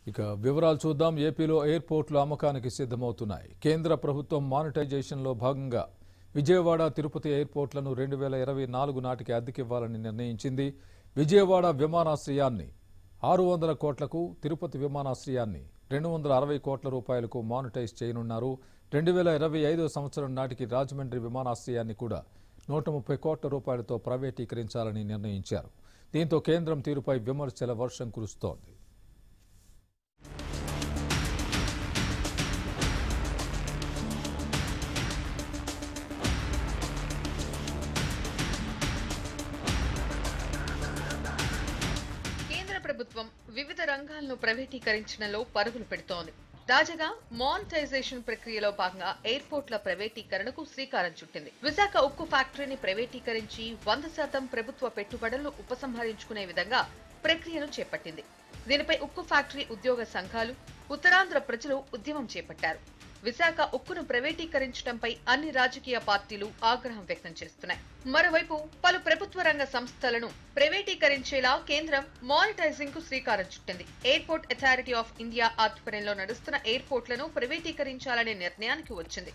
ఇక వివరాలు చూద్దాం. ఏపీలో ఎయిర్పోర్టులు అమ్మకానికి సిద్ధమవుతున్నాయి. కేంద్ర ప్రభుత్వం మానిటైజేషన్లో భాగంగా విజయవాడ, తిరుపతి ఎయిర్పోర్టులను 2024 నాటికి అద్దెకివ్వాలని నిర్ణయించింది. విజయవాడ విమానాశ్రయాన్ని 600 కోట్లకు, తిరుపతి విమానాశ్రయాన్ని 260 కోట్ల రూపాయలకు మానిటైజ్ చేయనున్నారు. 2025 సంవత్సరం నాటికి రాజమండ్రి విమానాశ్రయాన్ని కూడా 130 కోట్ల రూపాయలతో ప్రైవేటీకరించాలని నిర్ణయించారు. దీంతో కేంద్రం తీరుపై విమర్శల వర్షం కురుస్తోంది. ప్రభుత్వం వివిధ రంగాలను ప్రైవేటీకరించడంలో పరుగులు పెడుతోంది. తాజాగా మానిటైజేషన్ ప్రక్రియలో భాగంగా ఎయిర్పోర్ట్ల ప్రైవేటీకరణకు శ్రీకారం చుట్టింది. విశాఖ ఉక్కు ఫ్యాక్టరీని ప్రైవేటీకరించి 100% ప్రభుత్వ పెట్టుబడులను ఉపసంహరించుకునే విధంగా ప్రక్రియను చేపట్టింది. దీనిపై ఉక్కు ఫ్యాక్టరీ ఉద్యోగ సంఘాలు, ఉత్తరాంధ్ర ప్రజలు ఉద్యమం చేపట్టారు. విశాఖ ఉక్కును ప్రైవేటీకరించడంపై అన్ని రాజకీయ పార్టీలు ఆగ్రహం వ్యక్తం చేస్తున్నాయి. మరోవైపు పలు ప్రభుత్వ రంగ సంస్థలను ప్రైవేటీకరించేలా కేంద్రం మానిటైజింగ్ కు శ్రీకారం చుట్టింది. ఎయిర్పోర్ట్ అథారిటీ ఆఫ్ ఇండియా ఆధ్వర్యంలో నడుస్తున్న ఎయిర్పోర్ట్లను ప్రైవేటీకరించాలనే నిర్ణయానికి వచ్చింది.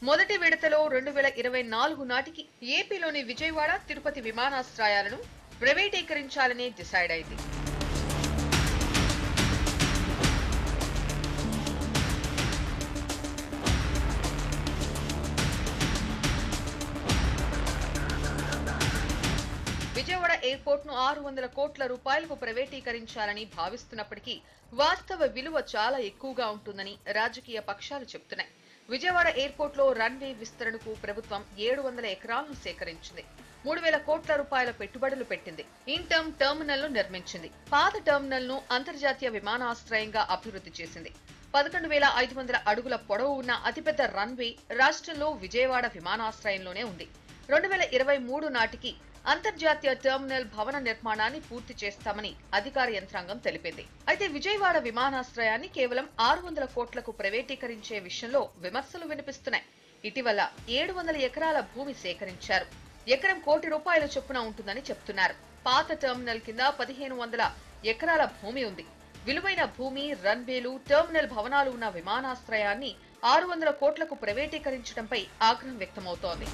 మొదటి విడతలో 2024 నాటికి ఏపీలోని విజయవాడ, తిరుపతి విమానాశ్రయాలను ప్రైవేటీకరించాలని డిసైడ్ అయింది. విజయవాడ ఎయిర్పోర్ట్ ను 600 కోట్ల రూపాయలకు ప్రైవేటీకరించాలని భావిస్తున్నప్పటికీ వాస్తవ విలువ చాలా ఎక్కువగా ఉంటుందని రాజకీయ పక్షాలు చెబుతున్నాయి. విజయవాడ ఎయిర్పోర్ట్ లో రన్వే విస్తరణకు ప్రభుత్వం 700 ఎకరాలను సేకరించింది. 3000 కోట్ల రూపాయల పెట్టుబడులు పెట్టింది. ఇంటర్మ్ టెర్మినల్ ను నిర్మించింది. పాత టెర్మినల్ ను అంతర్జాతీయ విమానాశ్రయంగా అభివృద్ధి చేసింది. 11,500 అడుగుల పొడవు ఉన్న అతిపెద్ద రన్వే రాష్ట్రంలో విజయవాడ విమానాశ్రయంలోనే ఉంది. 2023 నాటికి అంతర్జాతీయ టెర్మినల్ భవన నిర్మాణాన్ని పూర్తి చేస్తామని అధికార యంత్రాంగం తెలిపింది. అయితే విజయవాడ విమానాశ్రయాన్ని కేవలం 600 కోట్లకు ప్రైవేటీకరించే విషయంలో విమర్శలు వినిపిస్తున్నాయి. ఇటీవల 700 ఎకరాల భూమి సేకరించారు. ఎకరం ₹1,00,00,000 చొప్పున ఉంటుందని చెప్తున్నారు. పాత టెర్మినల్ కింద 1,500 ఎకరాల భూమి ఉంది. విలువైన భూమి, రన్వేలు, టెర్మినల్ భవనాలు ఉన్న విమానాశ్రయాన్ని 600 కోట్లకు ప్రైవేటీకరించడంపై ఆగ్రహం వ్యక్తమవుతోంది.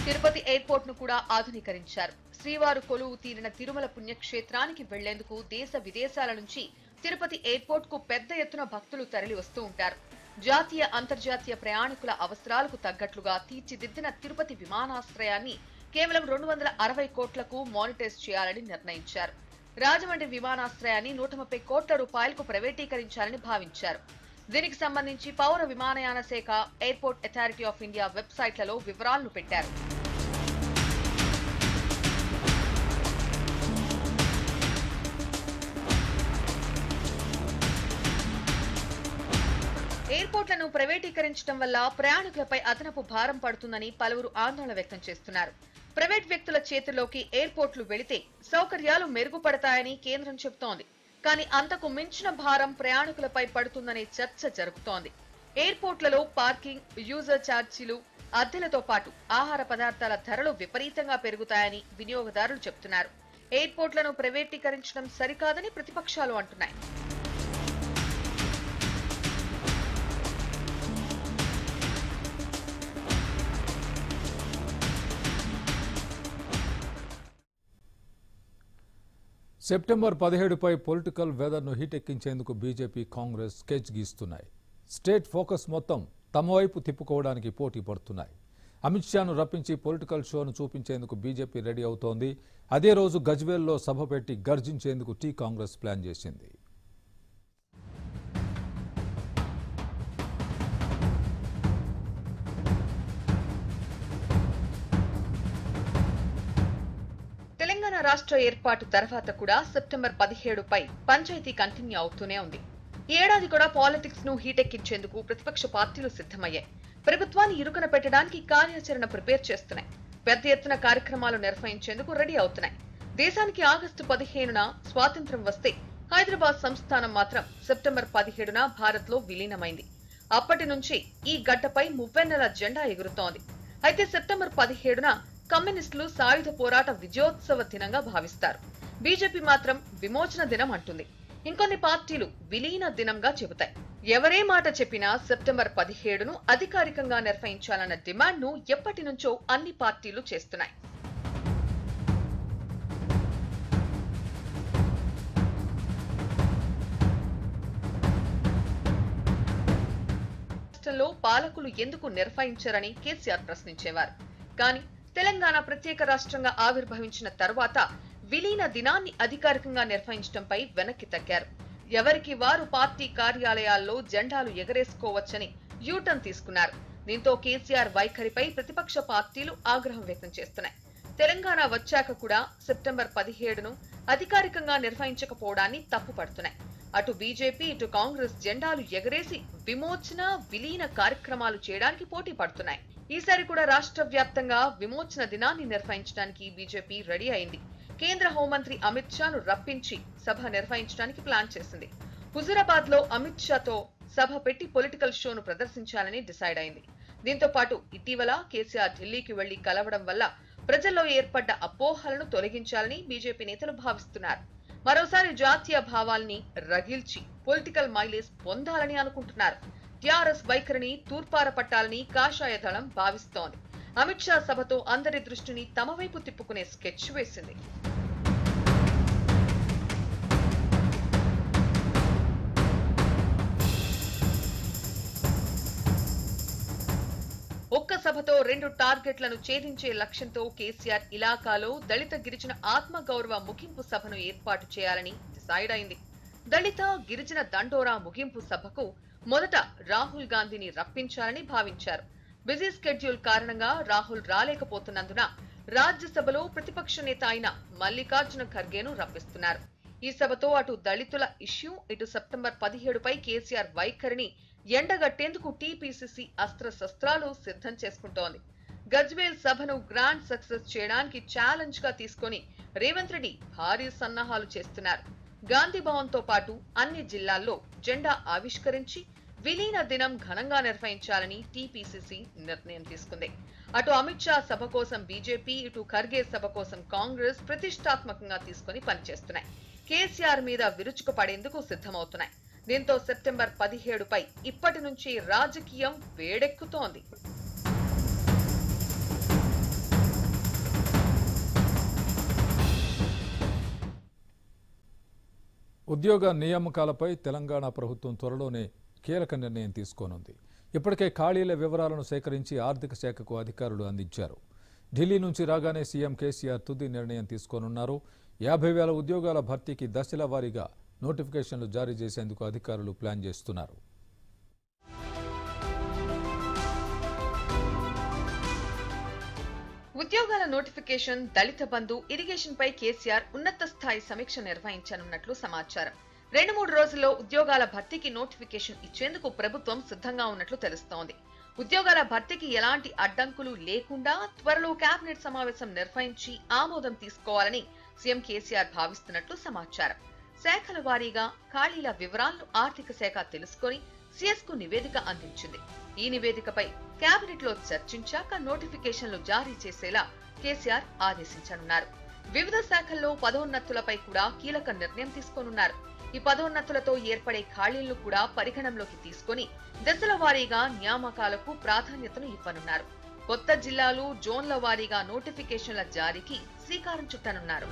తిరుపతి ఎయిర్పోర్ట్ ను కూడా ఆధునీకరించారు. శ్రీవారు కొలువు తీరిన తిరుమల పుణ్యక్షేత్రానికి వెళ్లేందుకు దేశ విదేశాల నుంచి తిరుపతి ఎయిర్పోర్ట్ కు పెద్ద ఎత్తున భక్తులు తరలి వస్తూ ఉంటారు. జాతీయ, అంతర్జాతీయ ప్రయాణికుల అవసరాలకు తగ్గట్లుగా తీర్చిదిద్దిన తిరుపతి విమానాశ్రయాన్ని కేవలం 260 కోట్లకు మానిటైజ్ చేయాలని నిర్ణయించారు. రాజమండ్రి విమానాశ్రయాన్ని 130 కోట్ల రూపాయలకు ప్రైవేటీకరించాలని భావించారు. దీనికి సంబంధించి పౌర విమానయాన శాఖ, ఎయిర్పోర్ట్ అథారిటీ ఆఫ్ ఇండియా వెబ్సైట్లలో వివరాలను పెట్టారు. ఎయిర్పోర్ట్లను ప్రైవేటీకరించడం వల్ల ప్రయాణికులపై అదనపు భారం పడుతుందని పలువురు ఆందోళన వ్యక్తం చేస్తున్నారు. ప్రైవేట్ వ్యక్తుల చేతుల్లోకి ఎయిర్పోర్ట్లు వెళితే సౌకర్యాలు మెరుగుపడతాయని కేంద్రం చెబుతోంది. కానీ అంతకు మించిన భారం ప్రయాణికులపై పడుతుందనే చర్చ జరుగుతోంది. ఎయిర్పోర్ట్లలో పార్కింగ్, యూజర్ ఛార్జీలు, అద్దెలతో పాటు ఆహార పదార్థాల ధరలు విపరీతంగా పెరుగుతాయని వినియోగదారులు చెబుతున్నారు. ఎయిర్పోర్ట్లను ప్రైవేటీకరించడం సరికాదని ప్రతిపక్షాలు అంటున్నాయి. సెప్టెంబర్ 17పై పొలిటికల్ వెదర్ను హీటెక్కించేందుకు బీజేపీ, కాంగ్రెస్ స్కెచ్ గీస్తున్నాయి. స్టేట్ ఫోకస్ మొత్తం తమ వైపు తిప్పుకోవడానికి పోటీ పడుతున్నాయి. అమిత్ షాను రప్పించి పొలిటికల్ షోను చూపించేందుకు బీజేపీ రెడీ అవుతోంది. అదే రోజు గజ్వేల్లో సభ పెట్టి గర్జించేందుకు టీ కాంగ్రెస్ ప్లాన్ చేసింది. రాష్ట్ర ఏర్పాటు తర్వాత కూడా సెప్టెంబర్ 17పై పంచాయతీ కంటిన్యూ అవుతూనే ఉంది. ఈ ఏడాది కూడా పాలిటిక్స్ ను హీటెక్కించేందుకు ప్రతిపక్ష పార్టీలు సిద్ధమయ్యాయి. ప్రభుత్వాన్ని ఇరుకున పెట్టడానికి కార్యాచరణ ప్రిపేర్ చేస్తున్నాయి. పెద్ద ఎత్తున కార్యక్రమాలు నిర్వహించేందుకు రెడీ అవుతున్నాయి. దేశానికి ఆగస్టు 15న స్వాతంత్ర్యం వస్తే హైదరాబాద్ సంస్థానం మాత్రం సెప్టెంబర్ 17న భారత్ లో విలీనమైంది. అప్పటి నుంచి ఈ గడ్డపై మువ్వెన్నెల జెండా ఎగురుతోంది. అయితే సెప్టెంబర్ 17న కమ్యూనిస్టులు సాయుధ పోరాట విజయోత్సవ దినంగా భావిస్తారు. బీజేపీ మాత్రం విమోచన దినం అంటుంది. ఇంకొన్ని పార్టీలు విలీన దినంగా చెబుతాయి. ఎవరే మాట చెప్పినా సెప్టెంబర్ 17ను అధికారికంగా నిర్వహించాలన్న డిమాండ్ను ఎప్పటి నుంచో అన్ని పార్టీలు చేస్తున్నాయి. రాష్ట్రంలో పాలకులు ఎందుకు నిర్వహించరని కేసీఆర్ ప్రశ్నించేవారు. కానీ తెలంగాణ ప్రత్యేక రాష్ట్రంగా ఆవిర్భవించిన తరువాత విలీన దినాన్ని అధికారికంగా నిర్వహించడంపై వెనక్కి తగ్గారు. ఎవరికి వారు పార్టీ కార్యాలయాల్లో జెండాలు ఎగరేసుకోవచ్చని యూటర్న్ తీసుకున్నారు. దీంతో కేసీఆర్ వైఖరిపై ప్రతిపక్ష పార్టీలు ఆగ్రహం వ్యక్తం చేస్తున్నాయి. తెలంగాణ వచ్చాక కూడా సెప్టెంబర్ 17ను అధికారికంగా నిర్వహించకపోవడాన్ని తప్పుపడుతున్నాయి. అటు బీజేపీ ఇటు కాంగ్రెస్ జెండాలు ఎగరేసి విమోచన విలీన కార్యక్రమాలు చేయడానికి పోటీ పడుతున్నాయి. ఈసారి కూడా రాష్ట్ర వ్యాప్తంగా విమోచన దినాన్ని నిర్వహించడానికి బీజేపీ రెడీ అయింది. కేంద్ర హోంమంత్రి అమిత్ షాను రప్పించి సభ నిర్వహించడానికి ప్లాన్ చేసింది. హుజూరాబాద్ లో అమిత్ షాతో సభ పెట్టి పొలిటికల్ షోను ప్రదర్శించాలని డిసైడ్ అయింది. దీంతో పాటు ఇటీవల కేసీఆర్ ఢిల్లీకి వెళ్లి కలవడం వల్ల ప్రజల్లో ఏర్పడ్డ అపోహలను తొలగించాలని బీజేపీ నేతలు భావిస్తున్నారు. మరోసారి జాతీయ భావాల్ని రగిల్చి పొలిటికల్ మైలేజ్ పొందాలని అనుకుంటున్నారు. టీఆర్ఎస్ వైఖరిని తూర్పార పట్టాలని కాషాయ దళం భావిస్తోంది. అమిత్ షా సభతో అందరి దృష్టిని తమ వైపు తిప్పుకునే స్కెచ్ వేసింది. ఒక్క సభతో 2 టార్గెట్లను ఛేదించే లక్ష్యంతో కేసీఆర్ ఇలాకాలో దళిత గిరిజన ఆత్మగౌరవ ముగింపు సభను ఏర్పాటు చేయాలని డిసైడ్ అయింది. దళిత గిరిజన దండోరా ముగింపు సభకు మొదట రాహుల్ గాంధీని రప్పించాలని భావించారు. బిజీ స్కెడ్యూల్ కారణంగా రాహుల్ రాలేకపోతున్నందున రాజ్యసభలో ప్రతిపక్ష నేత అయిన మల్లికార్జున ఖర్గేను రప్పిస్తున్నారు. ఈ సభతో అటు దళితుల ఇష్యూ ఇటు సెప్టెంబర్ 17పై కేసీఆర్ వైఖరిని ఎండగట్టేందుకు టీపీసీసీ అస్త్రశస్త్రాలు సిద్ధం చేసుకుంటోంది. గజ్వేల్ సభను గ్రాండ్ సక్సెస్ చేయడానికి ఛాలెంజ్ గా తీసుకుని రేవంత్ రెడ్డి భారీ సన్నాహాలు చేస్తున్నారు. గాంధీ భవన్ తో పాటు అన్ని జిల్లాల్లో జెండా ఆవిష్కరించి విలీన దినం ఘనంగా నిర్వహించాలని టీపీసీసీ నిర్ణయం తీసుకుంది. అటు అమిత్ షా సభ కోసం బీజేపీ ఇటు ఖర్గే సభ కోసం కాంగ్రెస్ ప్రతిష్టాత్మకంగా తీసుకుని పనిచేస్తున్నాయి. కేసీఆర్ మీద విరుచుకు పడేందుకు సిద్ధమవుతున్నాయి. దీంతో సెప్టెంబర్ 17పై ఇప్పటి నుంచి రాజకీయం వేడెక్కుతోంది. ఉద్యోగ నియామకాలపై తెలంగాణ ప్రభుత్వం త్వరలోనే కీలక నిర్ణయం తీసుకోనుంది. ఇప్పటికే ఖాళీల వివరాలను సేకరించి ఆర్థిక శాఖకు అధికారులు అందించారు. ఢిల్లీ నుంచి రాగానే సీఎం కేసీఆర్ తుది నిర్ణయం తీసుకోనున్నారు. 50,000 ఉద్యోగాల భర్తీకి దశల వారీగా నోటిఫికేషన్లు జారీ చేసేందుకు అధికారులు ప్లాన్ చేస్తున్నారు. ఉద్యోగాల నోటిఫికేషన్, దళిత బంధు, ఇరిగేషన్ పై కేసీఆర్ ఉన్నత స్థాయి సమీక్ష నిర్వహించనున్నట్లు సమాచారం. 2-3 రోజుల్లో ఉద్యోగాల భర్తీకి నోటిఫికేషన్ ఇచ్చేందుకు ప్రభుత్వం సిద్ధంగా ఉన్నట్లు తెలుస్తోంది. ఉద్యోగాల భర్తీకి ఎలాంటి అడ్డంకులు లేకుండా త్వరలో కేబినెట్ సమావేశం నిర్వహించి ఆమోదం తీసుకోవాలని సీఎం కేసీఆర్ భావిస్తున్నట్లు సమాచారం. శాఖల వారీగా ఖాళీల వివరాలను ఆర్థిక శాఖ తెలుసుకొని సీఎస్ కు నివేదిక అందించింది. ఈ నివేదికపై కేబినెట్ లో చర్చించాక నోటిఫికేషన్లు జారీ చేసేలా కేసీఆర్ ఆదేశించనున్నారు. వివిధ శాఖల్లో పదోన్నతులపై కూడా కీలక నిర్ణయం తీసుకోనున్నారు. ఈ పదోన్నతులతో ఏర్పడే ఖాళీలను కూడా పరిగణంలోకి తీసుకుని దశల వారీగా నియామకాలకు ప్రాధాన్యతను ఇవ్వనున్నారు. కొత్త జిల్లాలు, జోన్ల వారీగా నోటిఫికేషన్ల జారీకి శ్రీకారం చుట్టనున్నారు.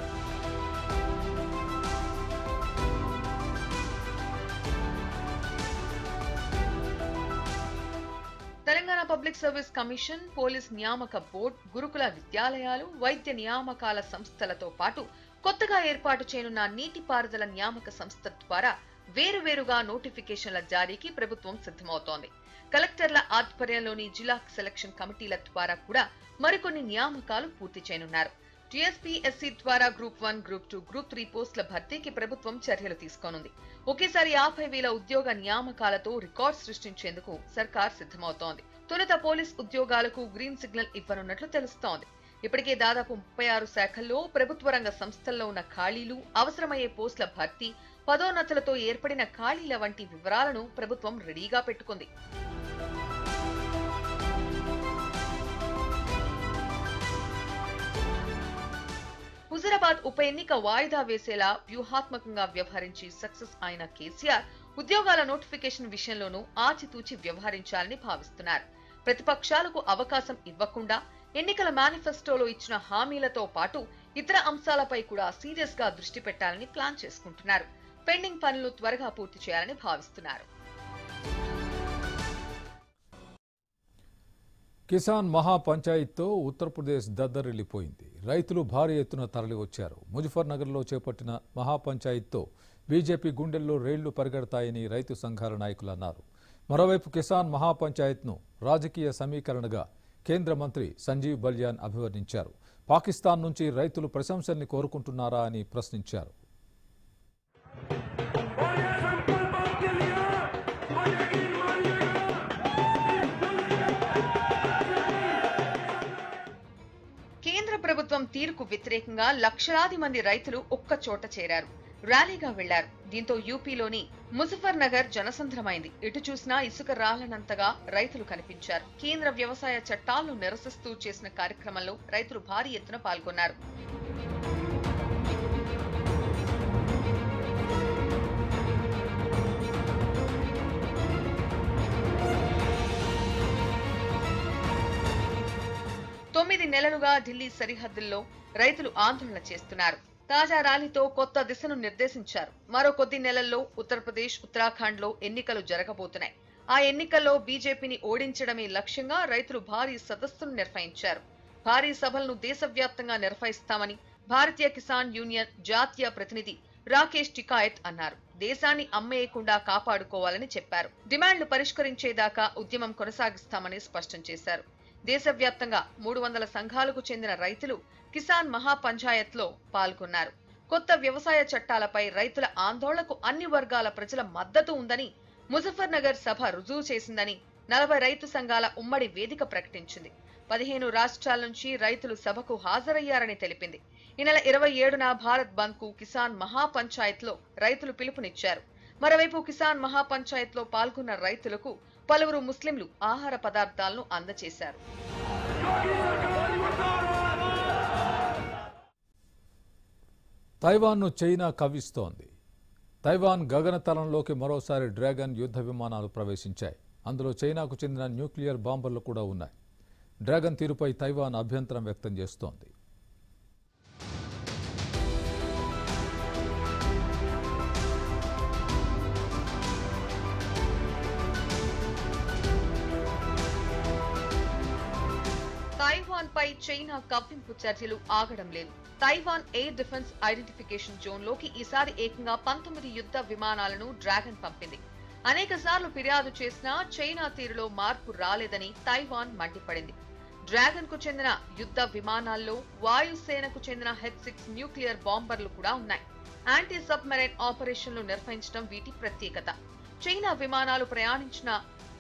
Telangana public service commission, police నియామక బోర్డు, గురుకుల విద్యాలయాలు, వైద్య నియామకాల సంస్థలతో పాటు కొత్తగా ఏర్పాటు చేయనున్న నీటిపారుదల నియామక సంస్థ ద్వారా వేరువేరుగా నోటిఫికేషన్ల జారీకి ప్రభుత్వం సిద్ధమవుతోంది. కలెక్టర్ల ఆధ్వర్యంలోని జిల్లా సెలక్షన్ కమిటీల ద్వారా కూడా మరికొన్ని నియామకాలు పూర్తి చేయనున్నారు. టీఎస్పీఎస్సీ ద్వారా గ్రూప్ 1, గ్రూప్ 2, గ్రూప్ 3 పోస్టుల భర్తీకి ప్రభుత్వం చర్యలు తీసుకోనుంది. ఒకేసారి 50,000 ఉద్యోగ నియామకాలతో రికార్డు సృష్టించేందుకు సర్కార్ సిద్ధమవుతోంది. తొలుత పోలీస్ ఉద్యోగాలకు గ్రీన్ సిగ్నల్ ఇవ్వనున్నట్లు తెలుస్తోంది. ఇప్పటికే దాదాపు 36 శాఖల్లో ప్రభుత్వ రంగ సంస్థల్లో ఉన్న ఖాళీలు, అవసరమయ్యే పోస్టుల భర్తీ, పదోన్నతులతో ఏర్పడిన ఖాళీల వంటి వివరాలను ప్రభుత్వం రెడీగా పెట్టుకుంది. హైదరాబాద్ ఉప ఎన్నిక వాయిదా వేసేలా వ్యూహాత్మకంగా వ్యవహరించి సక్సెస్ అయిన కేసీఆర్ ఉద్యోగాల నోటిఫికేషన్ విషయంలోనూ ఆచితూచి వ్యవహరించాలని భావిస్తున్నారు. ప్రతిపక్షాలకు అవకాశం ఇవ్వకుండా ఎన్నికల మేనిఫెస్టోలో ఇచ్చిన హామీలతో పాటు ఇతర అంశాలపై కూడా సీరియస్ గా దృష్టి పెట్టాలని ప్లాన్ చేసుకుంటున్నారు. పెండింగ్ పనులు త్వరగా పూర్తి చేయాలని భావిస్తున్నారు. కిసాన్ మహాపంచాయత్తో ఉత్తరప్రదేశ్ దద్దరిల్లిపోయింది. రైతులు భారీ ఎత్తున తరలి వచ్చారు. ముజఫర్నగర్లో చేపట్టిన మహాపంచాయత్తో బీజేపీ గుండెల్లో రేళ్లు పరిగెడతాయని రైతు సంఘాల నాయకులు అన్నారు. మరోవైపు కిసాన్ మహాపంచాయత్ను రాజకీయ సమీకరణగా కేంద్ర మంత్రి సంజీవ్ బల్యాన్ అభివర్ణించారు. పాకిస్తాన్ నుంచి రైతులు ప్రశంసల్ని కోరుకుంటున్నారా అని ప్రశ్నించారు. కేంద్ర ప్రభుత్వం తీరుకు వ్యతిరేకంగా లక్షలాది మంది రైతులు ఒక్క చోట చేరారు. ర్యాలీగా వెళ్లారు. దీంతో యూపీలోని ముజఫర్నగర్ జనసంద్రమైంది. ఎటు చూసినా ఇసుక రాలనంతగా రైతులు కనిపించారు. కేంద్ర వ్యవసాయ చట్టాలను నిరసిస్తూ చేసిన కార్యక్రమంలో రైతులు భారీ ఎత్తున పాల్గొన్నారు. తొమ్మిది నెలలుగా ఢిల్లీ సరిహద్దుల్లో రైతులు ఆందోళన చేస్తున్నారు. తాజా ర్యాలీతో కొత్త దిశను నిర్దేశించారు. మరో కొద్ది నెలల్లో ఉత్తరప్రదేశ్, ఉత్తరాఖండ్ లో ఎన్నికలు జరగబోతున్నాయి. ఆ ఎన్నికల్లో బీజేపీని ఓడించడమే లక్ష్యంగా రైతులు భారీ సదస్సును నిర్వహించారు. భారీ సభలను దేశవ్యాప్తంగా నిర్వహిస్తామని భారతీయ కిసాన్ యూనియన్ జాతీయ ప్రతినిధి రాకేష్ టికాయత్ అన్నారు. దేశాన్ని అమ్మేయకుండా కాపాడుకోవాలని చెప్పారు. డిమాండ్లు పరిష్కరించేదాకా ఉద్యమం కొనసాగిస్తామని స్పష్టం చేశారు. దేశవ్యాప్తంగా 300 సంఘాలకు చెందిన రైతులు కిసాన్ మహాపంచాయత్లో పాల్గొన్నారు. కొత్త వ్యవసాయ చట్టాలపై రైతుల ఆందోళనకు అన్ని వర్గాల ప్రజల మద్దతు ఉందని ముజఫర్నగర్ సభ రుజువు చేసిందని 40 రైతు సంఘాల ఉమ్మడి వేదిక ప్రకటించింది. 15 రాష్ట్రాల నుంచి రైతులు సభకు హాజరయ్యారని తెలిపింది. ఈ నెల 27న భారత్ బంద్ కు కిసాన్ మహాపంచాయత్లో రైతులు పిలుపునిచ్చారు. మరోవైపు కిసాన్ మహాపంచాయత్లో పాల్గొన్న రైతులకు పలువురు ముస్లింలు ఆహార పదార్థాలను అందజేశారు. తైవాన్ను చైనా కవ్విస్తోంది. తైవాన్ గగనతలంలోకి మరోసారి డ్రాగన్ యుద్ధ విమానాలు ప్రవేశించాయి. అందులో చైనాకు చెందిన న్యూక్లియర్ బాంబర్లు కూడా ఉన్నాయి. డ్రాగన్ తీరుపై తైవాన్ అభ్యంతరం వ్యక్తం చేస్తోంది. తైవాన్ పై చైనా కవ్వింపు చర్యలు ఆగడం లేదు. Taiwan air defence identification zone లోకి ఈసారి ఏకంగా 19 యుద్ధ విమానాలను డ్రాగన్ పంపింది. అనేక సార్లు ఫిర్యాదు చేసినా చైనా తీరులో మార్పు రాలేదని తైవాన్ మండిపడింది. డ్రాగన్ కు చెందిన యుద్ధ విమానాల్లో వాయుసేనకు చెందిన H-6 న్యూక్లియర్ బాంబర్లు కూడా ఉన్నాయి. యాంటీ సబ్మెరైన్ ఆపరేషన్లు నిర్వహించడం వీటి ప్రత్యేకత. చైనా విమానాలు ప్రయాణించిన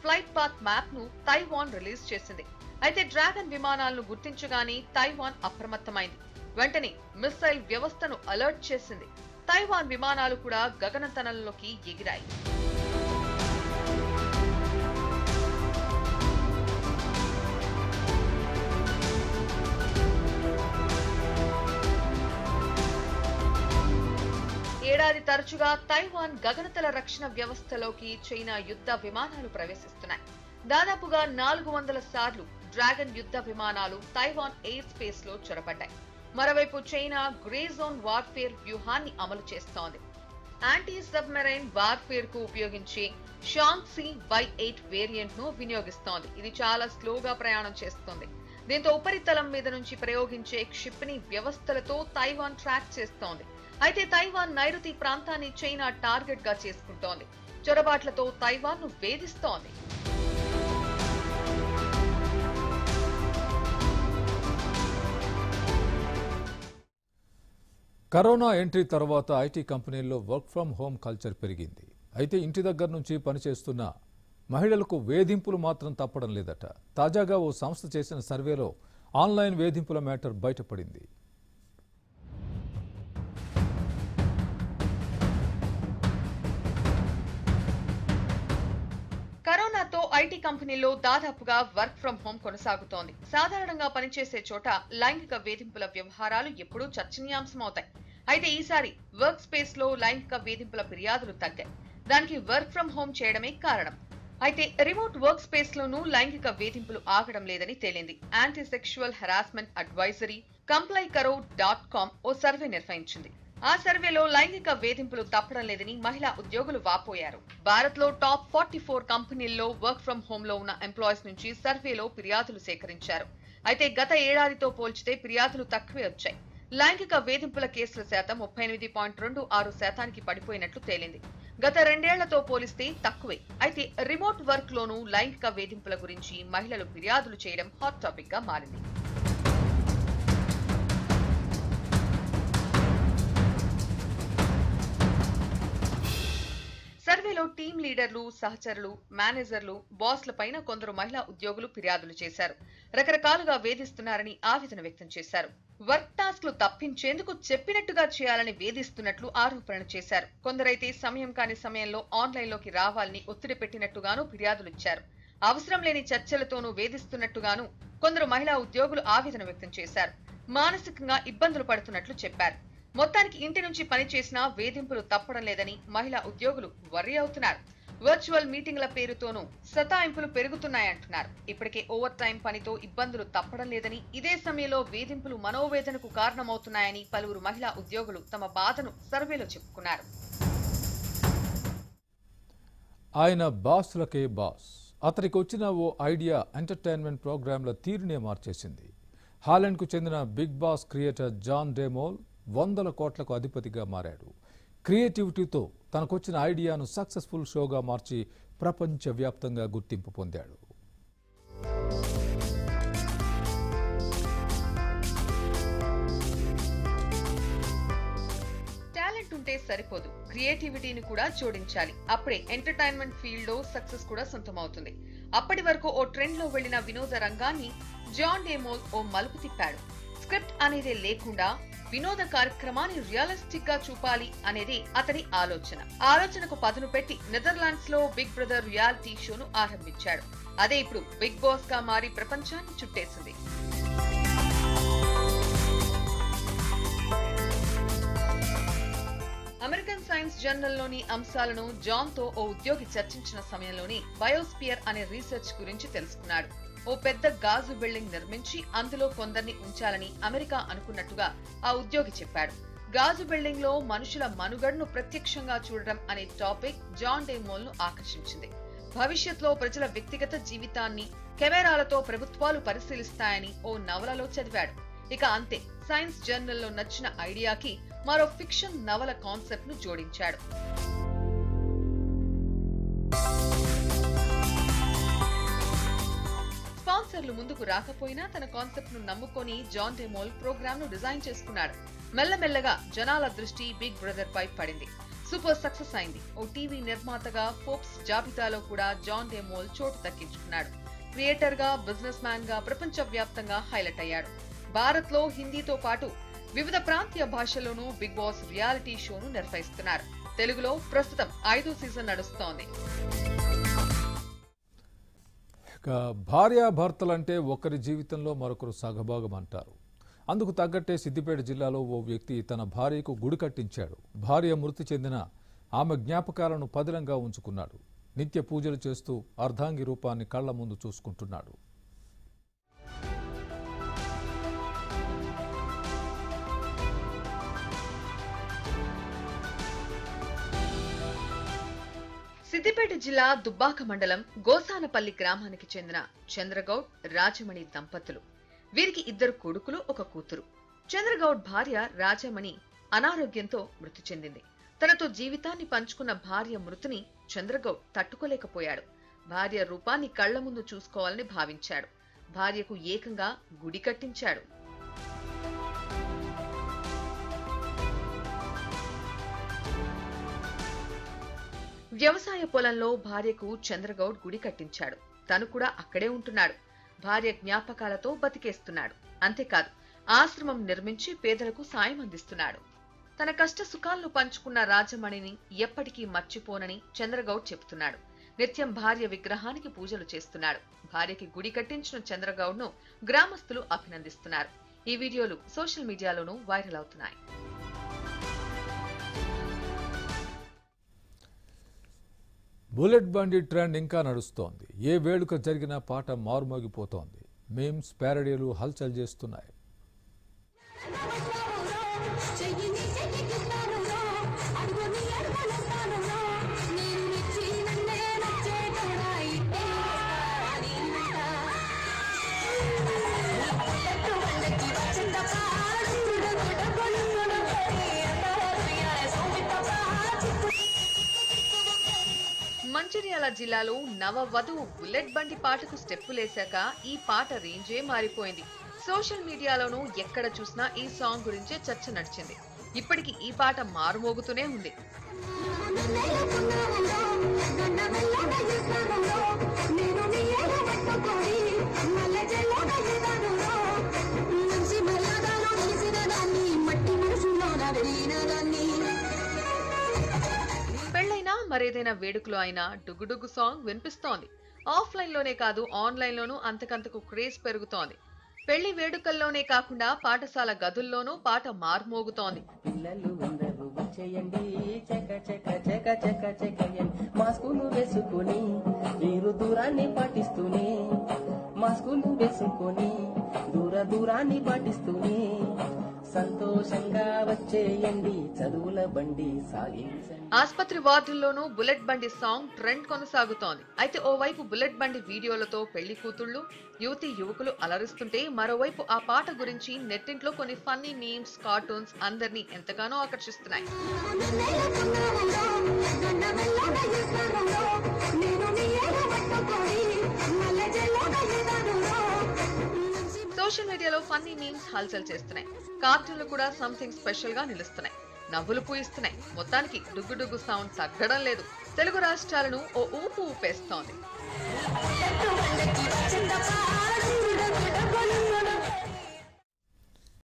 ఫ్లైట్ పాత్ మ్యాప్ ను తైవాన్ రిలీజ్ చేసింది. అయితే డ్రాగన్ విమానాలను గుర్తించగానే తైవాన్ అప్రమత్తమైంది. వెంటనే మిస్సైల్ వ్యవస్థను అలర్ట్ చేసింది. తైవాన్ విమానాలు కూడా గగనతలంలోకి ఎగిరాయి. ఏడాది తరచుగా తైవాన్ గగనతల రక్షణ వ్యవస్థలోకి చైనా యుద్ధ విమానాలు ప్రవేశిస్తున్నాయి. దాదాపుగా 400 సార్లు డ్రాగన్ యుద్ధ విమానాలు తైవాన్ ఎయిర్ స్పేస్ లో చొరబడ్డాయి. మరోవైపు చైనా గ్రే జోన్ వార్ఫేర్ వ్యూహాన్ని అమలు చేస్తోంది. యాంటీ సబ్మెరైన్ వార్ఫేర్ కు ఉపయోగించే షాంగ్సీ Y-8 వేరియంట్ ను వినియోగిస్తోంది. ఇది చాలా స్లోగా ప్రయాణం చేస్తుంది. దీంతో ఉపరితలం మీద నుంచి ప్రయోగించే క్షిపణి వ్యవస్థలతో తైవాన్ ట్రాక్ చేస్తోంది. అయితే తైవాన్ నైరుతి ప్రాంతాన్ని చైనా టార్గెట్ గా చేసుకుంటోంది. చొరబాట్లతో తైవాన్ ను వేధిస్తోంది. కరోనా ఎంట్రీ తర్వాత ఐటీ కంపెనీల్లో వర్క్ ఫ్రం హోమ్ కల్చర్ పెరిగింది. అయితే ఇంటి దగ్గర నుంచి పనిచేస్తున్న మహిళలకు వేధింపులు మాత్రం తప్పడం లేదట. తాజాగా ఓ సంస్థ చేసిన సర్వేలో ఆన్లైన్ వేధింపుల మ్యాటర్ బయటపడింది. కరోనాతో ఐటీ కంపెనీల్లో దాదాపుగా వర్క్ ఫ్రం హోం కొనసాగుతోంది. సాధారణంగా పనిచేసే చోట లైంగిక వేధింపుల వ్యవహారాలు ఎప్పుడూ చర్చనీయాంశమవుతాయి. అయితే ఈసారి వర్క్ స్పేస్ లో లైంగిక వేధింపుల ఫిర్యాదులు తగ్గాయి. దానికి వర్క్ ఫ్రం హోం చేయడమే కారణం. అయితే రిమోట్ వర్క్ స్పేస్ లోనూ లైంగిక వేధింపులు ఆగడం లేదని తేలింది. యాంటీ సెక్షువల్ హెరాస్మెంట్ అడ్వైజరీ కంప్లైకరో.com ఓ సర్వే నిర్వహించింది. ఆ సర్వేలో లైంగిక వేధింపులు తప్పడం లేదని మహిళా ఉద్యోగులు వాపోయారు. భారత్ లో టాప్ 44 కంపెనీల్లో వర్క్ ఫ్రం హోమ్ లో ఉన్న ఎంప్లాయీస్ నుంచి సర్వేలో ఫిర్యాదులు సేకరించారు. అయితే గత ఏడాదితో పోల్చితే ఫిర్యాదులు తక్కువే వచ్చాయి. లైంగిక వేధింపుల కేసుల శాతం 38.26% పడిపోయినట్లు తేలింది. గత 2 ఏళ్లతో పోలిస్తే తక్కువే. అయితే రిమోట్ వర్క్ లోనూ లైంగిక వేధింపుల గురించి మహిళలు ఫిర్యాదులు చేయడం హాట్ టాపిక్ గా మారింది. సర్వేలో టీం లీడర్లు, సహచరులు, మేనేజర్లు, బాస్ల పైన కొందరు మహిళా ఉద్యోగులు ఫిర్యాదులు చేశారు. రకరకాలుగా వేధిస్తున్నారని ఆవేదన వ్యక్తం చేశారు. వర్క్ టాస్క్లు తప్పించేందుకు చెప్పినట్టుగా చేయాలని వేధిస్తున్నట్లు ఆరోపణలు చేశారు. కొందరైతే సమయం కాని సమయంలో ఆన్లైన్లోకి రావాలని ఒత్తిడి పెట్టినట్టుగాను ఫిర్యాదులు ఇచ్చారు. అవసరం లేని చర్చలతోనూ వేధిస్తున్నట్టుగాను కొందరు మహిళా ఉద్యోగులు ఆవేదన వ్యక్తం చేశారు. మానసికంగా ఇబ్బందులు పడుతున్నట్లు చెప్పారు. మొత్తానికి ఇంటి నుంచి పని చేసినా వేధింపులు తప్పడం లేదని మహిళా ఉద్యోగులు వర్రీ అవుతున్నారు. వర్చువల్ మీటింగ్ల పేరుతోనూ సతాయింపులు పెరుగుతున్నాయంటున్నారు. ఇప్పటికే ఓవర్ టైం పనితో ఇబ్బందులు తప్పడం లేదని, ఇదే సమయంలో వేధింపులు మనోవేదనకు కారణమవుతున్నాయని పలువురు మహిళా ఉద్యోగులు తమ బాధను సర్వేలో చెప్పుకున్నారు. ఆయన బాస్లకే బాస్. అతనికి వచ్చిన ఓ ఐడియా ఎంటర్టైన్మెంట్ ప్రోగ్రాంల తీరునే మార్చేసింది. హాలండ్కు చెందిన బిగ్ బాస్ క్రియేటర్ జాన్ డేమోల్ 100 కోట్లకు అధిపతిగా మారాడు. క్రియేటివిటీతో తనకొచ్చిన ఐడియాను సక్సెస్ఫుల్ షోగా మార్చి ప్రపంచవ్యాప్తంగా గుర్తింపు పొందాడు. టాలెంట్ ఉంటే సరిపోదు, క్రియేటివిటీని కూడా జోడించాలి. అప్పుడే ఎంటర్టైన్మెంట్ ఫీల్డ్ లో సక్సెస్ కూడా సొంతమవుతుంది. అప్పటి వరకు ఓ ట్రెండ్ లో వెళ్లిన వినోద రంగాన్ని జాన్ డేమోల్ ఓ మలుపు తిప్పాడు. స్క్రిప్ట్ అనేదే లేకుండా వినోద కార్యక్రమాన్ని రియలిస్టిక్ గా చూపాలి అనేది అతని ఆలోచనకు పదును పెట్టి నెదర్లాండ్స్ లో బిగ్ బ్రదర్ రియాలిటీ షోను ఆరంభించాడు. అదే ఇప్పుడు బిగ్ బాస్ గా మారి ప్రపంచాన్ని చుట్టేసింది. అమెరికన్ సైన్స్ జర్నల్లోని అంశాలను జాన్ తో ఓ ఉద్యోగి చర్చించిన సమయంలోనే బయోస్పియర్ అనే రీసెర్చ్ గురించి తెలుసుకున్నాడు. ఓ పెద్ద గాజు బిల్డింగ్ నిర్మించి అందులో కొందరిని ఉంచాలని అమెరికా అనుకున్నట్టుగా ఆ ఉద్యోగి చెప్పాడు. గాజు బిల్డింగ్ లో మనుషుల మనుగడను ప్రత్యక్షంగా చూడడం అనే టాపిక్ జాన్ డేమోల్ ను ఆకర్షించింది. భవిష్యత్తులో ప్రజల వ్యక్తిగత జీవితాన్ని కెమెరాలతో ప్రభుత్వాలు పరిశీలిస్తాయని ఓ నవలలో చదివాడు. ఇక అంతే, సైన్స్ జర్నల్లో నచ్చిన ఐడియాకి మరో ఫిక్షన్ నవల కాన్సెప్ట్ ను జోడించాడు. స్పాన్సర్లు ముందుకు రాకపోయినా తన కాన్సెప్ట్ ను నమ్ముకొని జాన్ డేమోల్ ప్రోగ్రామ్ ను డిజైన్ చేసుకున్నాడు. మెల్లమెల్లగా జనాల దృష్టి బిగ్ బ్రదర్ పై పడింది. సూపర్ సక్సెస్ అయింది. ఓ టీవీ నిర్మాతగా ఫోర్బ్స్ జాబితాలో కూడా జాన్ డేమోల్ చోటు దక్కించుకున్నాడు. క్రియేటర్ గా, బిజినెస్ మ్యాన్ గా ప్రపంచవ్యాప్తంగా హైలైట్ అయ్యాడు. భారత్ లో హిందీతో పాటు వివిధ ప్రాంతీయ భాషల్లోనూ బిగ్ బాస్ రియాలిటీ షోను నిర్వహిస్తున్నారు. తెలుగులో ప్రస్తుతం 5వ సీజన్ నడుస్తోంది. భార్యాభర్తలంటే ఒకరి జీవితంలో మరొకరు సగభాగం అంటారు. అందుకు తగ్గట్టే సిద్దిపేట జిల్లాలో ఓ వ్యక్తి తన భార్యకు గుడి కట్టించాడు. భార్య మృతి చెందిన ఆమె జ్ఞాపకాలను పదిలంగా ఉంచుకున్నాడు. నిత్య పూజలు చేస్తూ అర్ధాంగి రూపాన్ని కళ్ల ముందు చూసుకుంటున్నాడు. సిద్దిపేట జిల్లా దుబ్బాక మండలం గోసానపల్లి గ్రామానికి చెందిన చంద్రగౌడ్, రాజమణి దంపతులు. వీరికి 2 కొడుకులు, 1 కూతురు. చంద్రగౌడ్ భార్య రాజమణి అనారోగ్యంతో మృతి చెందింది. తనతో జీవితాన్ని పంచుకున్న భార్య మృతిని చంద్రగౌడ్ తట్టుకోలేకపోయాడు. భార్య రూపాన్ని కళ్ల ముందు చూసుకోవాలని భావించాడు. భార్యకు ఏకంగా గుడి కట్టించాడు. వ్యవసాయ పొలంలో భార్యకు చంద్రగౌడ్ గుడి కట్టించాడు. తను కూడా అక్కడే ఉంటున్నాడు. భార్య జ్ఞాపకాలతో బతికేస్తున్నాడు. అంతేకాదు, ఆశ్రమం నిర్మించి పేదలకు సాయం అందిస్తున్నాడు. తన కష్ట సుఖాలను పంచుకున్న రాజమణిని ఎప్పటికీ మర్చిపోనని చంద్రగౌడ్ చెబుతున్నాడు. నిత్యం భార్య విగ్రహానికి పూజలు చేస్తున్నాడు. భార్యకి గుడి కట్టించిన చంద్రగౌడ్ ను గ్రామస్తులు అభినందిస్తున్నారు. ఈ వీడియోలు సోషల్ మీడియాలోనూ వైరల్ అవుతున్నాయి. బుల్లెట్ బండి ట్రెండ్ ఇంకా నడుస్తోంది. ఏ వేడుక జరిగినా పాట మారుమోగిపోతోంది. మీమ్స్, ప్యారడీలు హల్చల్ చేస్తున్నాయి. మంచిర్యాల జిల్లాలో నవవధువు బుల్లెట్ బండి పాటకు స్టెప్పులేశాక ఈ పాట రేంజే మారిపోయింది. సోషల్ మీడియాలోనూ ఎక్కడ చూసినా ఈ సాంగ్ గురించే చర్చ నడిచింది. ఇప్పటికి ఈ పాట మారుమోగుతూనే ఉంది. పెళ్లైనా మరేదైనా వేడుకలో అయినా డుగుడుగు సాంగ్ వినిపిస్తోంది. ఆఫ్లైన్ లోనే కాదు, ఆన్లైన్ లోనూ అంతకంతకు క్రేజ్ పెరుగుతోంది. పెళ్లి వేడుకల్లోనే కాకుండా పాఠశాల గదుల్లోనూ పాట మారుమోగుతోంది. పిల్లలు అందరూ వచ్చేయండి, చెక చెక చెక చెక చెకయండి, మాస్కులు వేసుకొని మీరు దూరాన్ని పాటిస్తూనే, మాస్కులు వేసుకొని దూరాన్ని పాటిస్తూనే సంతోషంగా వచ్చేయండి, చదువుల బండి సాగించండి. ఆస్పత్రి వార్డుల్లోనూ బుల్లెట్ బండి సాంగ్ ట్రెండ్ కొనసాగుతోంది. అయితే ఓవైపు బుల్లెట్ బండి వీడియోలతో పెళ్లి కూతుళ్లు, యువతి యువకులు అలరిస్తుంటే, మరోవైపు ఆ పాట గురించి నెట్టింట్లో కొన్ని ఫన్నీ మీమ్స్, కార్టూన్స్ అందరినీ ఎంతగానో ఆకర్షిస్తున్నాయి. సోషల్ మీడియాలో ఫన్నీ మీమ్స్ హల్చల్ చేస్తున్నాయి. కార్టూన్లు కూడా సంథింగ్ స్పెషల్ గా నిలుస్తున్నాయి. నవ్వులు పూయిస్తున్నాయి. మొత్తానికి డుగ్గు సౌండ్ తగ్గడం లేదు. తెలుగు రాష్ట్రాలను ఓ ఊపు ఊపేస్తోంది.